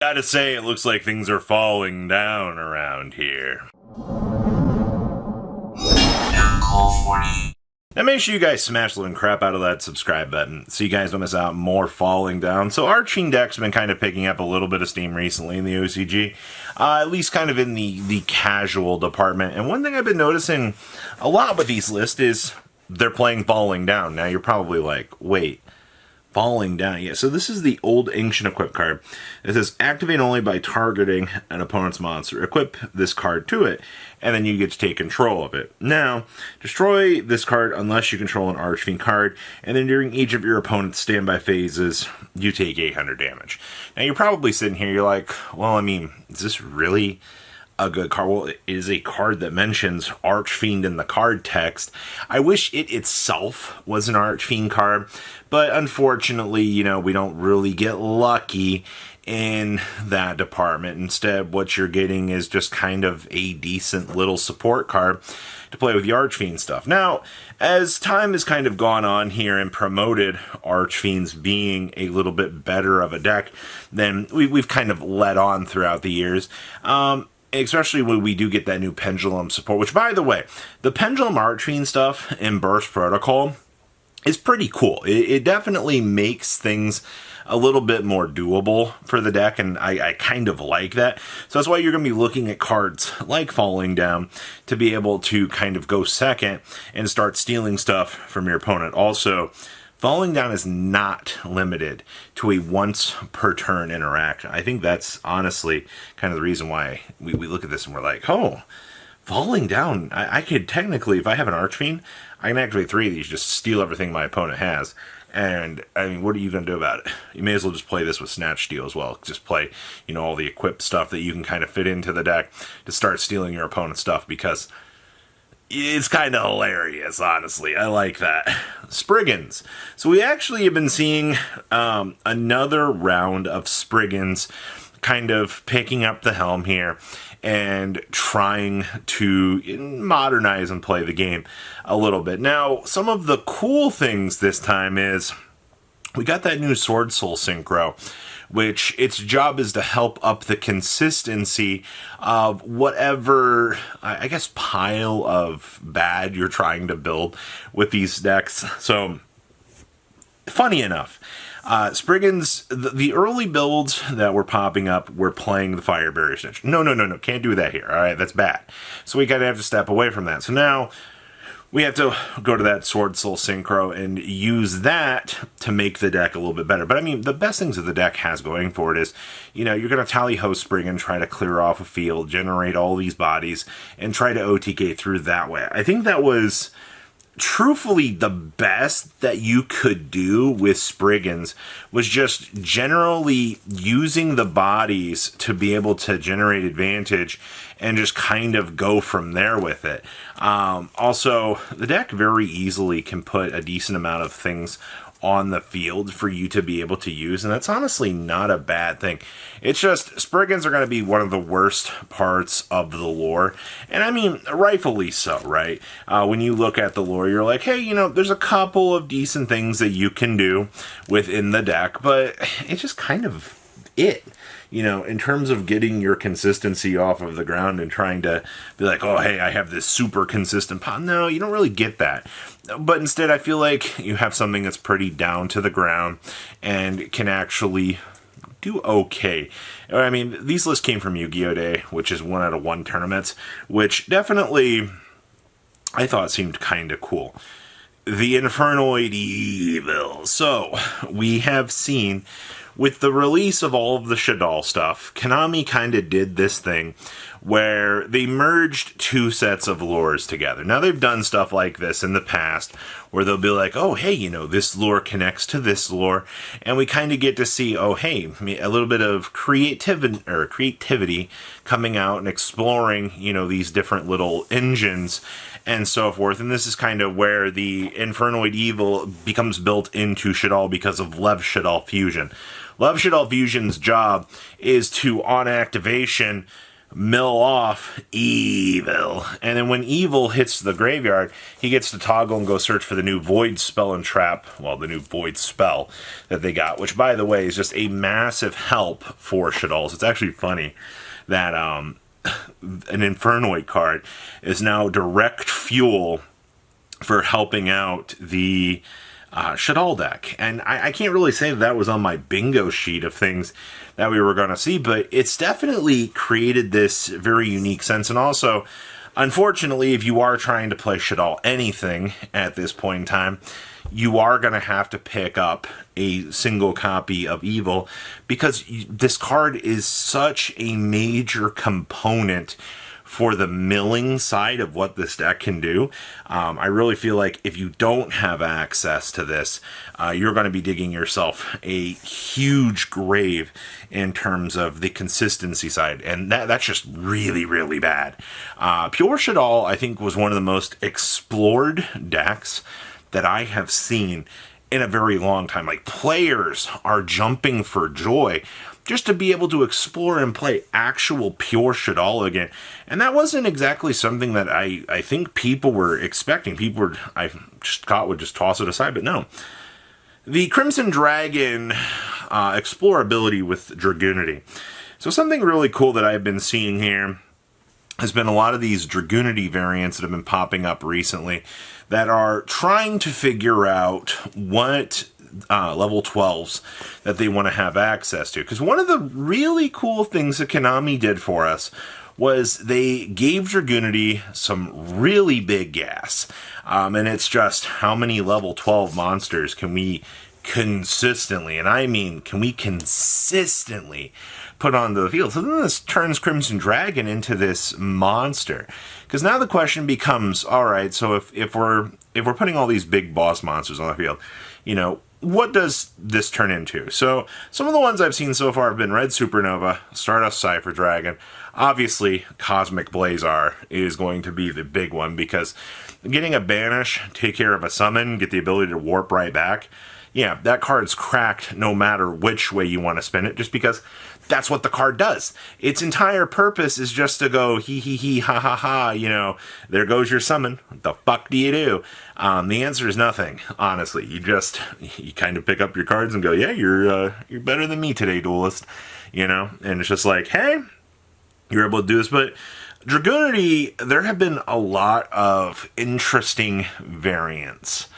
Gotta say, it looks like things are falling down around here. Now make sure you guys smash the living crap out of that subscribe button so you guys don't miss out more falling down. So Archfiend deck's been kind of picking up a little bit of steam recently in the OCG, at least kind of in the casual department. And one thing I've been noticing a lot with these lists is they're playing Falling Down. Now you're probably like, wait, Falling Down. Yeah, so this is the old Ancient Equip card. It says activate only by targeting an opponent's monster. Equip this card to it, and then you get to take control of it. Now, destroy this card unless you control an Archfiend card, and then during each of your opponent's standby phases, you take 800 damage. Now, you're probably sitting here, you're like, well, I mean, is this really a good card? Well, it is a card that mentions Archfiend in the card text. I wish it itself was an Archfiend card, but unfortunately, you know, we don't really get lucky in that department. Instead, what you're getting is just kind of a decent little support card to play with the Archfiend stuff. Now, as time has kind of gone on here and promoted Archfiends being a little bit better of a deck than we've kind of let on throughout the years, especially when we do get that new Pendulum support, which, by the way, the Pendulum Archfiend stuff in Burst Protocol is pretty cool. It definitely makes things a little bit more doable for the deck, and I kind of like that. So that's why you're going to be looking at cards like Falling Down to be able to kind of go second and start stealing stuff from your opponent. Also, Falling Down is not limited to a once per turn interaction. I think that's honestly kind of the reason why we look at this and we're like, oh, Falling Down, I could technically, if I have an Archfiend, I can activate 3 of these, just steal everything my opponent has. And, I mean, what are you going to do about it? You may as well just play this with Snatch Steal as well. Just play, you know, all the equipped stuff that you can kind of fit into the deck to start stealing your opponent's stuff, because it's kind of hilarious, honestly. I like that. Spriggans. So we actually have been seeing another round of Spriggans kind of picking up the helm here and trying to modernize and play the game a little bit. Now, some of the cool things this time is we got that new Sword Soul Synchro, which its job is to help up the consistency of whatever, I guess, pile of bad you're trying to build with these decks. So, funny enough, Spriggans, the early builds that were popping up were playing the Fire Barrier Snitch. No, can't do that here, alright, that's bad. So we gotta have to step away from that. So now, we have to go to that Sword Soul Synchro and use that to make the deck a little bit better. But I mean, the best things that the deck has going for it is, you know, you're going to Tally Ho Spriggan, try to clear off a field, generate all these bodies, and try to OTK through that way. I think that was truthfully the best that you could do with Spriggans, was just generally using the bodies to be able to generate advantage and just kind of go from there with it. Also, the deck very easily can put a decent amount of things on the field for you to be able to use, and that's honestly not a bad thing. It's just, Spriggans are going to be one of the worst parts of the lore, and I mean, rightfully so, right? When you look at the lore, you're like, hey, you know, there's a couple of decent things that you can do within the deck, but it's just kind of it. You know, in terms of getting your consistency off of the ground and trying to be like, oh, hey, I have this super consistent pot. No, you don't really get that. But instead, I feel like you have something that's pretty down to the ground and can actually do okay. I mean, these lists came from Yu-Gi-Oh! Day, which is 1 out of 1 tournaments, which definitely I thought seemed kind of cool. The Infernoid Evil. So, we have seen, with the release of all of the Shaddoll stuff, Konami kind of did this thing where they merged 2 sets of lores together. Now, they've done stuff like this in the past, where they'll be like, oh, hey, you know, this lore connects to this lore, and we kind of get to see, oh, hey, a little bit of creativity coming out and exploring, you know, these different little engines and so forth. And this is kind of where the Infernoid Evil becomes built into Shaddoll because of Lev Shaddoll Fusion. Lev Shaddoll Fusion's job is to, on activation, mill off evil. And then when evil hits the graveyard, he gets to toggle and go search for the new void spell and trap. Well, the new void spell that they got, which, by the way, is just a massive help for Shaddolls. It's actually funny that an Infernoid card is now direct fuel for helping out the Shaddol deck. And I can't really say that was on my bingo sheet of things that we were going to see, but it's definitely created this very unique sense. And also, unfortunately, if you are trying to play Shaddol anything at this point in time, you are going to have to pick up a single copy of Evil, because this card is such a major component for the milling side of what this deck can do. I really feel like if you don't have access to this, you're going to be digging yourself a huge grave in terms of the consistency side, and that's just really, really bad. Pure Shaddol, I think, was one of the most explored decks that I have seen in a very long time. Like, players are jumping for joy just to be able to explore and play actual pure Shaddol again. And that wasn't exactly something that I think people were expecting. I just thought would just toss it aside, but no. The Crimson Dragon explorability with Dragoonity. So something really cool that I've been seeing here has been a lot of these Dragoonity variants that have been popping up recently that are trying to figure out what level 12s that they want to have access to. Because one of the really cool things that Konami did for us was they gave Dragoonity some really big gas. And it's just, how many level 12 monsters can we consistently, and I mean, can we consistently put onto the field? So then this turns Crimson Dragon into this monster. Because now the question becomes, all right, so if we're putting all these big boss monsters on the field, you know, what does this turn into? So some of the ones I've seen so far have been Red Supernova, Stardust Cypher Dragon. Obviously, Cosmic Blazar is going to be the big one, because getting a banish, take care of a summon, get the ability to warp right back, yeah, that card's cracked no matter which way you want to spin it, just because that's what the card does. Its entire purpose is just to go, hee hee hee, ha ha ha, you know, there goes your summon. What the fuck do you do? The answer is nothing, honestly. You kind of pick up your cards and go, yeah, you're better than me today, duelist. You know, and it's just like, hey, you're able to do this. But Dragoonity, there have been a lot of interesting variants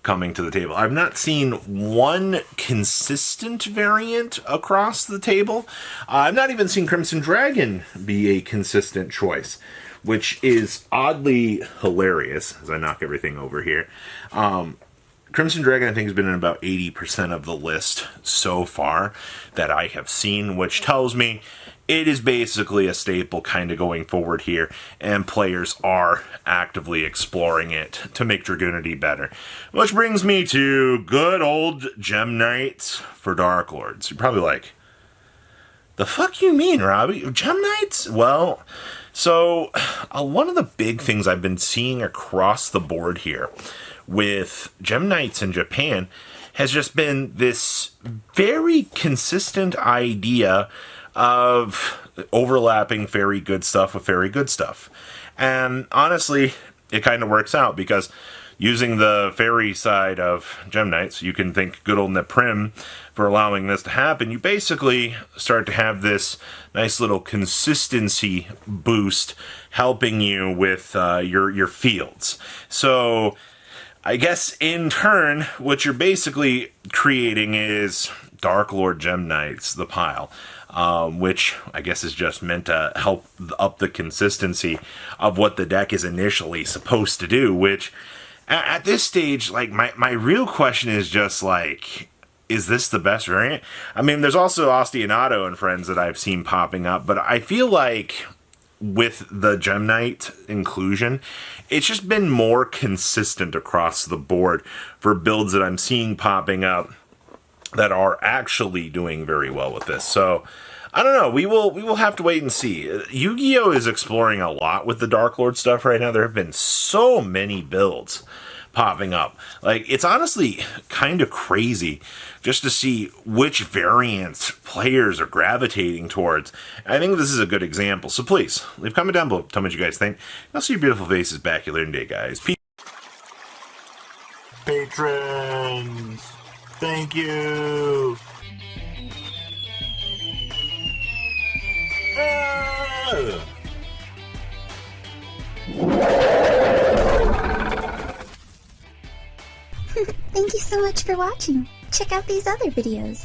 coming to the table. I've not seen one consistent variant across the table. I've not even seen Crimson Dragon be a consistent choice, which is oddly hilarious as I knock everything over here. Crimson Dragon, I think, has been in about 80% of the list so far that I have seen, which tells me it is basically a staple kind of going forward here, and players are actively exploring it to make Dragoonity better. Which brings me to good old Gem Knights for Dark Lords. You're probably like, the fuck you mean, Robbie? Gem Knights? Well, so one of the big things I've been seeing across the board here with Gem Knights in Japan has just been this very consistent idea of overlapping very good stuff with very good stuff. And honestly, it kind of works out, because using the fairy side of Gem Knights, you can thank good old Neprim for allowing this to happen. You basically start to have this nice little consistency boost helping you with your fields. So I guess in turn, what you're basically creating is Dark Lord Gem Knights, the pile. Which I guess is just meant to help up the consistency of what the deck is initially supposed to do, which at this stage, like, my real question is just like, is this the best variant? I mean, there's also Ostinato and friends that I've seen popping up, but I feel like with the Gem Knight inclusion, it's just been more consistent across the board for builds that I'm seeing popping up that are actually doing very well with this. So I don't know. We will have to wait and see. Yu-Gi-Oh is exploring a lot with the Dark Lord stuff right now. There have been so many builds popping up. Like, it's honestly kind of crazy just to see which variants players are gravitating towards. I think this is a good example. So please, leave a comment down below. Tell me what you guys think. I'll see your beautiful faces back here later today, guys. Peace. Patrons, thank you. Thank you so much for watching. Check out these other videos.